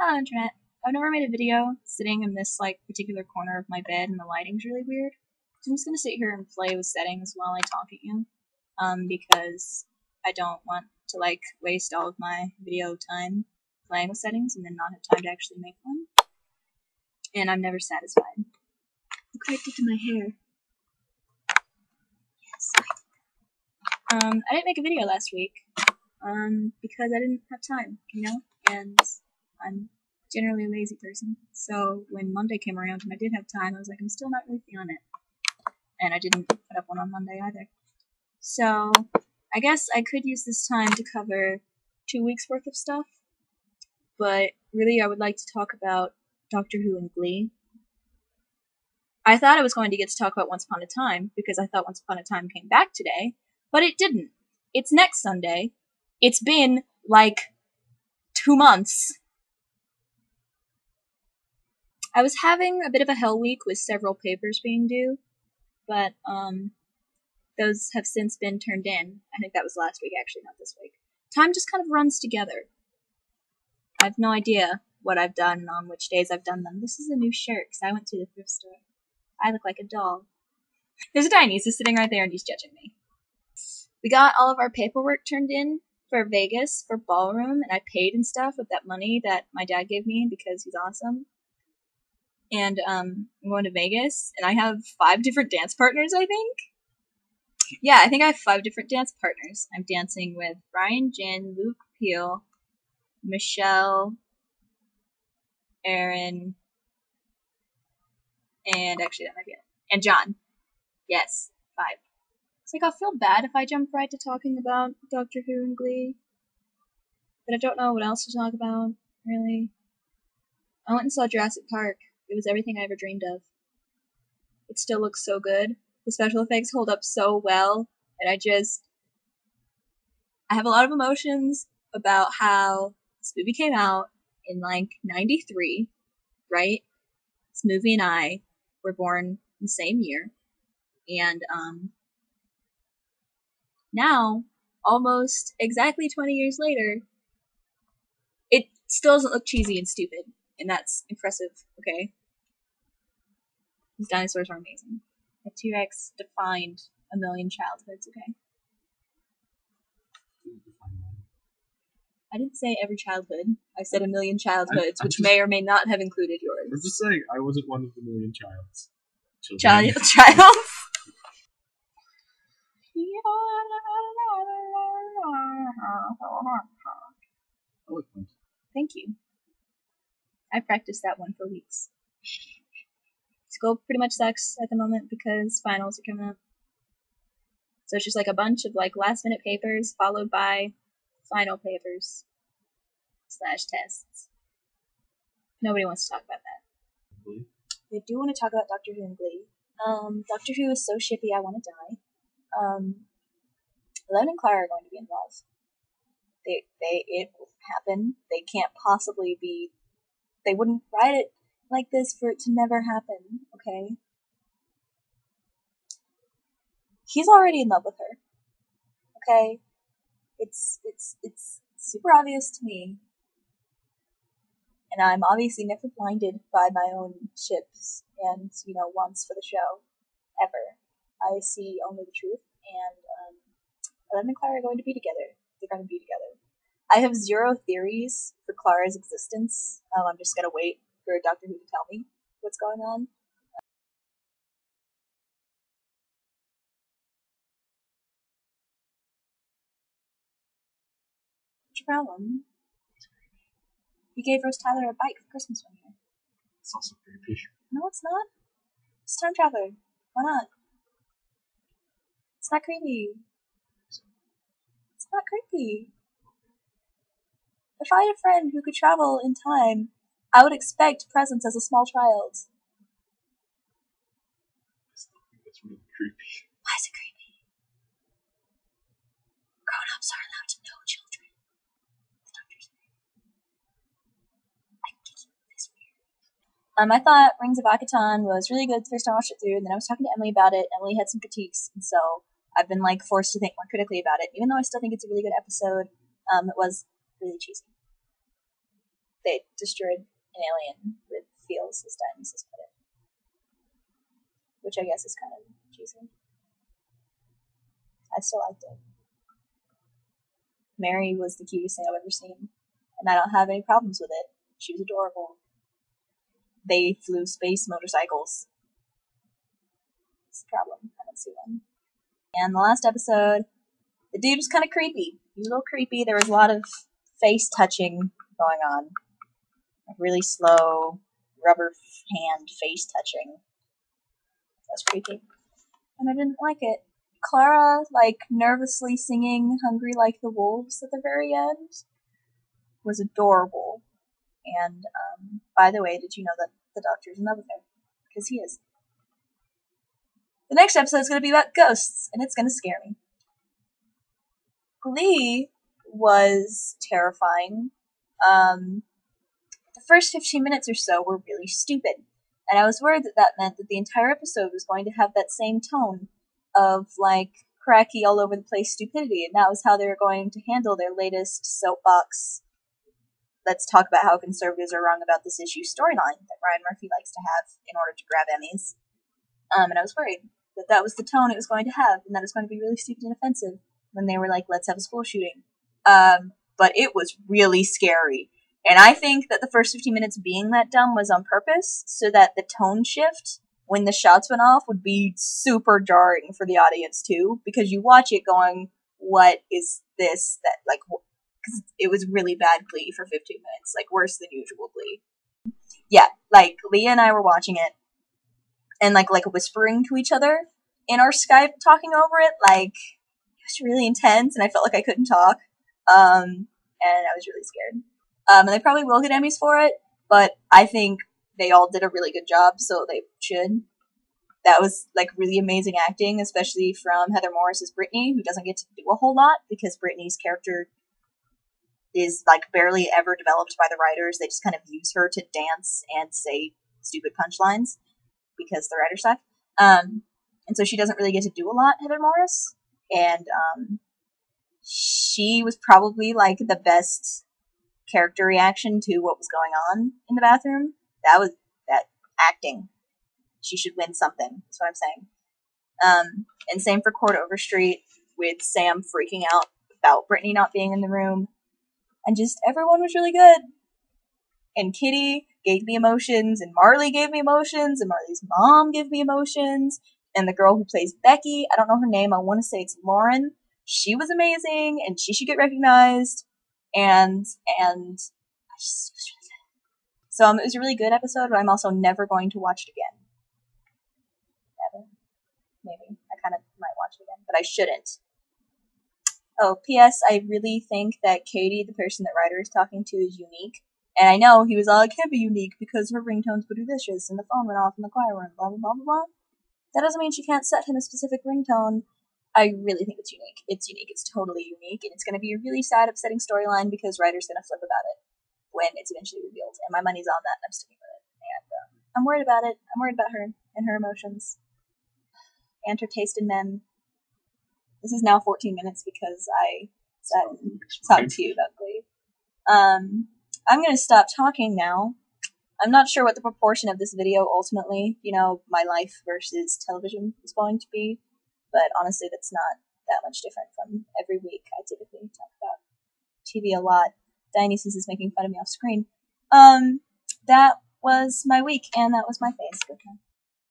Hello, Internet. I've never made a video sitting in this, particular corner of my bed and the lighting's really weird. So I'm just gonna sit here and play with settings while I talk at you. Because I don't want to, waste all of my video time playing with settings and then not have time to actually make one. And I'm never satisfied. Look what I did to my hair. Yes. I didn't make a video last week. Because I didn't have time, and I'm generally a lazy person. So when Monday came around and I did have time, I was like, I'm still not really feeling it. And I didn't put up one on Monday either. So I guess I could use this time to cover 2 weeks worth of stuff. But really I would like to talk about Doctor Who and Glee. I thought I was going to get to talk about Once Upon a Time, because I thought Once Upon a Time came back today, but it didn't. It's next Sunday. It's been, 2 months. I was having a bit of a hell week with several papers being due, but, those have since been turned in. I think that was last week, actually, not this week. Time just kind of runs together. I have no idea what I've done on which days I've done them. This is a new shirt, because I went to the thrift store. I look like a doll. There's a Dionysus sitting right there, and he's judging me. We got all of our paperwork turned in for Vegas, for ballroom, and I paid and stuff with that money that my dad gave me because he's awesome. And, I'm going to Vegas, and I have 5 different dance partners, I think? Yeah, I think I have 5 different dance partners. I'm dancing with Brian Jin, Luke Peel, Michelle, Aaron, and actually that might be it. And John. Yes, 5. It's like I'll feel bad if I jump right to talking about Doctor Who and Glee. But I don't know what else to talk about, really. I went and saw Jurassic Park. It was everything I ever dreamed of. It still looks so good. The special effects hold up so well, and I have a lot of emotions about how this movie came out in, 93, right? This movie and I were born the same year, and, now, almost exactly 20 years later, it still doesn't look cheesy and stupid, and that's impressive, okay? These dinosaurs are amazing. A T-Rex defined a million childhoods, okay? I didn't say every childhood. I said a million childhoods, which may or may not have included yours. I'm just saying, I wasn't one of the million childs. Child? Thank you. I practiced that one for weeks. School pretty much sucks at the moment because finals are coming up. So it's just a bunch of last minute papers followed by final papers / tests. Nobody wants to talk about that. Glee? They do want to talk about Doctor Who and Glee. Doctor Who is so shippy I want to die. Len and Clara are going to be in love. It will happen. They can't possibly be. They wouldn't write it like this for it to never happen, okay? He's already in love with her, okay? It's super obvious to me. And I'm obviously never blinded by my own ships and, wants for the show. Ever. I see only the truth, and, Eleven and Clara are going to be together. They're going to be together. I have 0 theories for Clara's existence. I'm just gonna wait for Doctor Who to tell me what's going on. What's your problem? You gave Rose Tyler a bike for Christmas one year. It's also creepy. No, it's not. It's Time Traveler. Why not? It's not creepy. It's not creepy. If I had a friend who could travel in time, I would expect presents as a small child. That's really creepy. Why is it creepy? Grown-ups are allowed to know children. The doctor's I can get this weird. I thought Rings of Akhaton was really good the first time I watched it through, and then I was talking to Emily about it. Emily had some critiques, and so I've been forced to think more critically about it. Even though I still think it's a really good episode, it was really cheesy. they destroyed an alien with feels, as Dionysus put it. Which I guess is kind of cheesy. I still liked it. Mary was the cutest thing I've ever seen, and I don't have any problems with it. She was adorable. They flew space motorcycles. It's a problem. I don't see one. And the last episode, the dude was kind of creepy. He was a little creepy. There was a lot of face touching going on. Like really slow, rubber hand face touching. That's creepy. And I didn't like it. Clara, like, nervously singing Hungry Like the Wolves at the very end was adorable. And, by the way, did you know that the Doctor's in love with her? Because he is. The next episode is going to be about ghosts, and it's going to scare me. Glee was terrifying. The first 15 minutes or so were really stupid, and I was worried that that meant that the entire episode was going to have that same tone of, like, cracky all over the place stupidity, and that was how they were going to handle their latest soapbox let's talk about how conservatives are wrong about this issue storyline that Ryan Murphy likes to have in order to grab Emmys. And I was worried that that was the tone it was going to have, and that it was going to be really stupid and offensive when they were like, let's have a school shooting. But it was really scary. And I think that the first 15 minutes being that dumb was on purpose, so that the tone shift when the shots went off would be super jarring for the audience too, because you watch it going, what is this? That, like, because it was really bad Glee for 15 minutes, like worse than usual Glee. Yeah, like Leah and I were watching it, and like whispering to each other in our Skype, talking over it. Like, it was really intense, and I felt like I couldn't talk. And I was really scared. And they probably will get Emmys for it, but I think they all did a really good job, so they should. That was, like, really amazing acting, especially from Heather Morris as Brittany, who doesn't get to do a whole lot, because Brittany's character is, like, barely ever developed by the writers. They just kind of use her to dance and say stupid punchlines, because the writers suck. And so she doesn't really get to do a lot, Heather Morris, and, she was probably, like, the best character reaction to what was going on in the bathroom. That acting. She should win something, that's what I'm saying. And same for Court Overstreet, with Sam freaking out about Brittany not being in the room. And just everyone was really good. And Kitty gave me emotions, and Marley gave me emotions, and Marley's mom gave me emotions, and the girl who plays Becky, I don't know her name, I want to say it's Lauren. She was amazing, and she should get recognized. And I just, it was really good. So it was a really good episode, but I'm also never going to watch it again. Ever. Maybe. I kind of might watch it again, but I shouldn't. Oh, P.S. I really think that Katie, the person that Ryder is talking to, is unique. And I know he was all, it can't be unique because her ringtone's bootylicious and the phone went off in the choir room, blah, blah, blah, blah, blah. That doesn't mean she can't set him a specific ringtone. I really think it's unique. It's unique. It's totally unique. And it's going to be a really sad, upsetting storyline because Ryder's going to flip about it when it's eventually revealed. And my money's on that, and I'm sticking with it. And I'm worried about it. I'm worried about her and her emotions. And her taste in men. This is now 14 minutes because I sat and talked to you about Glee. I'm going to stop talking now. I'm not sure what the proportion of this video ultimately, my life versus television is going to be. But honestly, that's not that much different from every week. I typically talk about TV a lot. Dionysus is making fun of me off screen. That was my week, and that was my face. Okay.